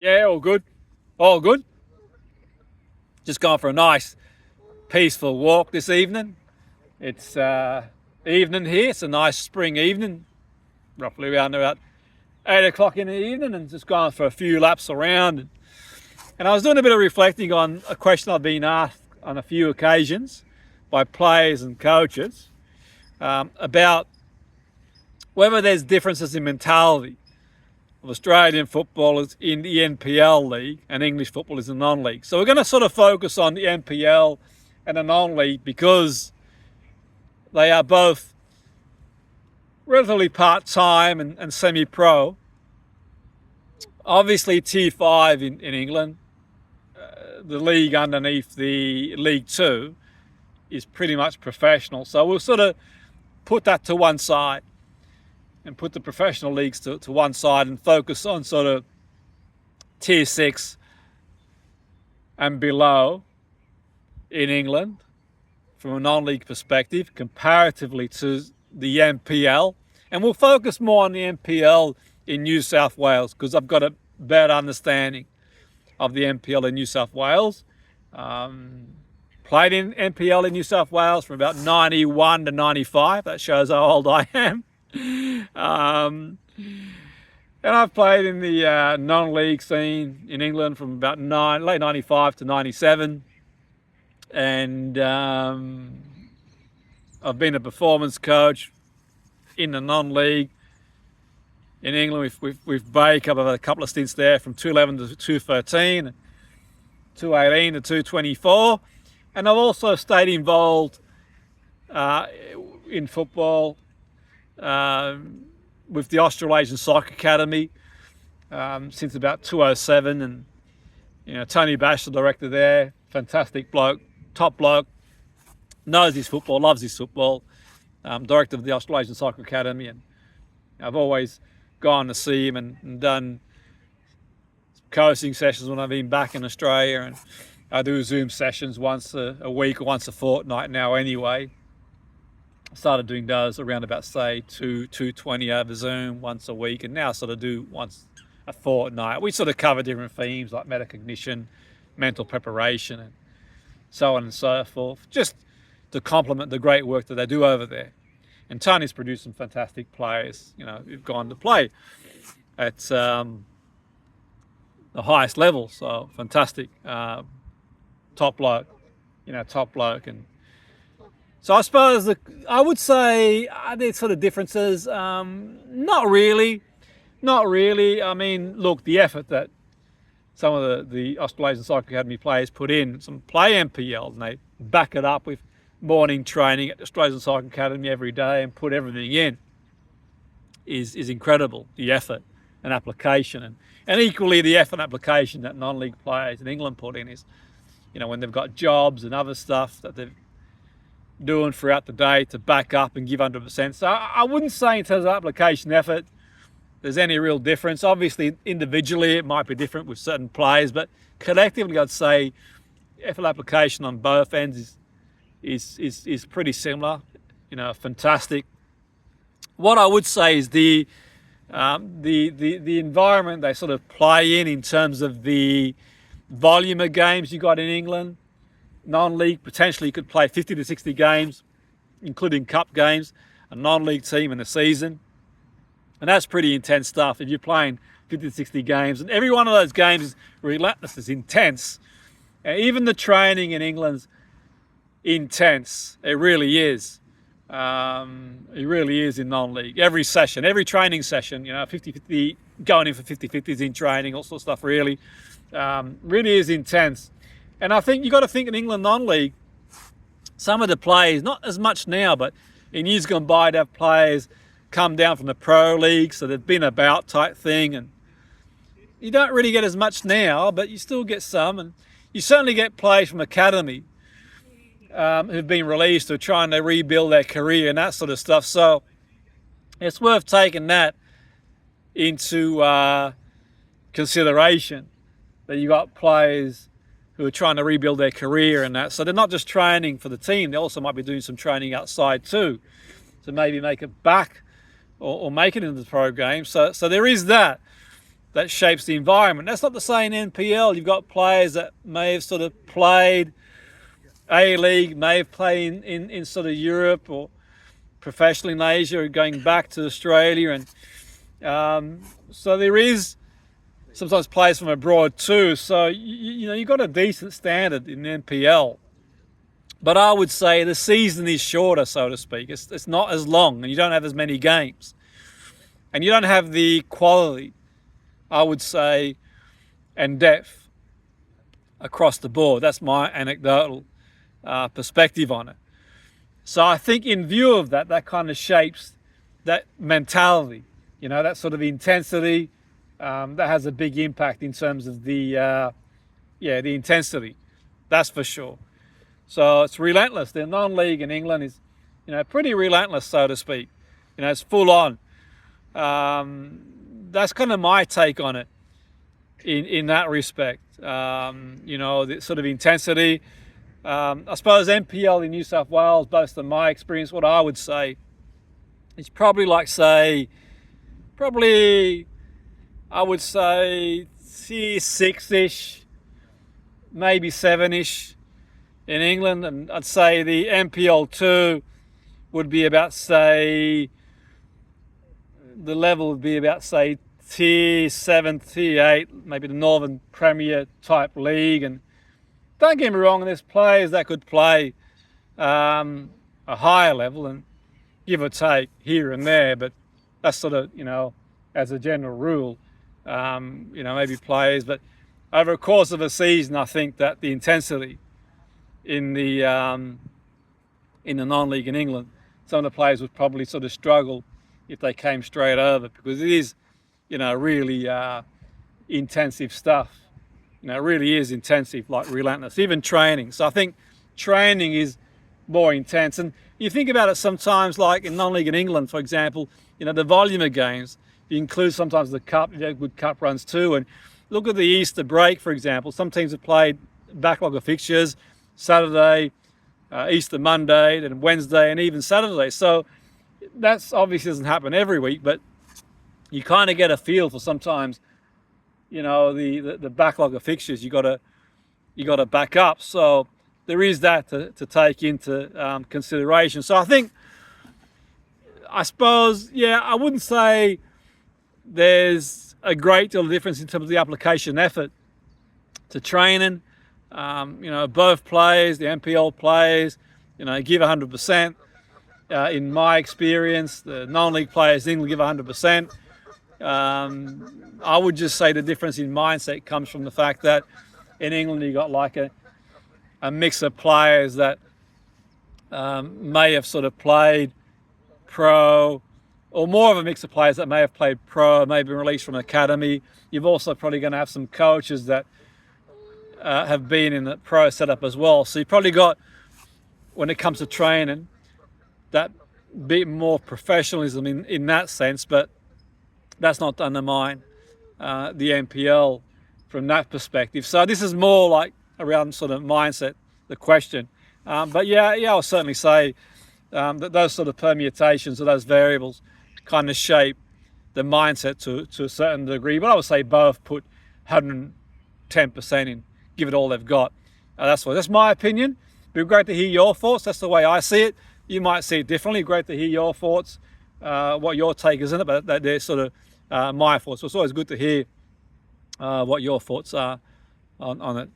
Yeah, all good. All good. Just gone for a nice, peaceful walk this evening. It's evening here. It's a nice spring evening, roughly around about 8 o'clock in the evening, and just gone for a few laps around. And I was doing a bit of reflecting on a question I've been asked on a few occasions by players and coaches about whether there's differences in mentality of Australian footballers in the NPL league and English footballers in the non-league. So we're going to sort of focus on the NPL and the non-league because they are both relatively part-time and semi-pro. Obviously Tier 5 in England, the league underneath the League 2 is pretty much professional. So we'll sort of put that to one side and put the professional leagues to one side and focus on sort of Tier 6 and below in England from a non-league perspective comparatively to the NPL. And we'll focus more on the NPL in New South Wales because I've got a better understanding of the NPL in New South Wales. Played in NPL in New South Wales from about 91 to 95. That shows how old I am. And I've played in the non-league scene in England from about late 95 to 97. And I've been a performance coach in the non-league in England with Bake. I've had a couple of stints there from 211 to 213, 218 to 224. And I've also stayed involved in football with the Australasian Soccer Academy since about 2007, and Tony Bash, the director there, fantastic bloke, top bloke, knows his football, loves his football, director of the Australasian Soccer Academy, and I've always gone to see him and done coaching sessions when I've been back in Australia, and I do Zoom sessions once a week or once a fortnight now anyway. I started doing those around about, say, 220 over Zoom once a week, and now sort of do once a fortnight. We sort of cover different themes like metacognition, mental preparation, and so on and so forth, just to complement the great work that they do over there. And Tony's produced some fantastic players, who've gone to play at the highest level. So fantastic, top bloke, top bloke. And so I suppose I would say are there sort of differences? Not really. I mean, look, the effort that some of the Australasian Soccer Academy players put in, some play NPL, and they back it up with morning training at the Australasian Soccer Academy every day and put everything in, is incredible, the effort and application. And equally the effort and application that non-league players in England put in is, when they've got jobs and other stuff that they're doing throughout the day to back up and give 100%. So I wouldn't say in terms of application effort there's any real difference. Obviously individually it might be different with certain players, but collectively I'd say effort application on both ends is pretty similar. Fantastic. What I would say is the environment they sort of play in terms of the volume of games you got in England. Non-league, potentially you could play 50 to 60 games, including cup games, a non-league team in a season. And that's pretty intense stuff if you're playing 50 to 60 games. And every one of those games is relentless, it's intense. And even the training in England's intense. It really is. It really is in non-league. Every session, every training session, 50-50, going in for 50-50s in training, all sorts of stuff really is intense. And I think you've got to think in England non-league, some of the players, not as much now, but in years gone by, to have players come down from the pro league, so they've been about type thing, and you don't really get as much now, but you still get some, and you certainly get players from academy who've been released who are trying to rebuild their career and that sort of stuff. So it's worth taking that into consideration, that you got players who are trying to rebuild their career and that. So they're not just training for the team, they also might be doing some training outside too, to maybe make it back or make it into the pro game. So there is that. that shapes the environment. That's not to say in NPL you've got players that may have sort of played A-League, may have played in sort of Europe or professionally in Asia, or going back to Australia. And so there is sometimes players from abroad too. So, you've got a decent standard in NPL. But I would say the season is shorter, so to speak. It's not as long, and you don't have as many games. And you don't have the quality, I would say, and depth across the board. That's my anecdotal perspective on it. So I think in view of that, that kind of shapes that mentality, that sort of intensity, that has a big impact in terms of the intensity. That's for sure. So it's relentless. The non-league in England is, pretty relentless, so to speak. It's full on. That's kind of my take on it in that respect. The sort of intensity. I suppose NPL in New South Wales, based on my experience, what I would say, it's probably I would say tier 6-ish, maybe 7-ish in England. And I'd say the NPL 2 would be about, say, the level would be about, say, tier 7, tier 8, maybe the Northern Premier type league. And don't get me wrong, there's players that could play a higher level and give or take here and there, but that's sort of, as a general rule, maybe players. But over the course of a season, I think that the intensity in the non-league in England, some of the players would probably sort of struggle if they came straight over, because it is, really intensive stuff. It really is intensive, like relentless, even training. So I think training is more intense. And you think about it sometimes, like in non-league in England, for example, the volume of games, you include sometimes the cup, good cup runs too. And look at the Easter break, for example. Some teams have played backlog of fixtures, Saturday, Easter Monday, then Wednesday, and even Saturday. So that's obviously doesn't happen every week, but you kind of get a feel for sometimes, the backlog of fixtures you got to back up. So there is that to take into consideration. So I suppose, I wouldn't say there's a great deal of difference in terms of the application effort to training. Both players, the NPL players, give 100%. In my experience, the non-league players in England give 100%. I would just say the difference in mindset comes from the fact that in England you got like a mix of players that may have sort of played pro, or more of a mix of players that may have played pro, may have been released from academy. You've also probably going to have some coaches that have been in the pro setup as well. So you've probably got, when it comes to training, that bit more professionalism in that sense, but that's not to undermine the NPL from that perspective. So this is more like around sort of mindset, the question. But I'll certainly say that those sort of permutations or those variables kind of shape the mindset to a certain degree. But I would say both put 110% in, give it all they've got. That's my opinion. It'd be great to hear your thoughts. That's the way I see it. You might see it differently. Great to hear your thoughts, what your take is in it, but they're sort of my thoughts. So it's always good to hear what your thoughts are on it.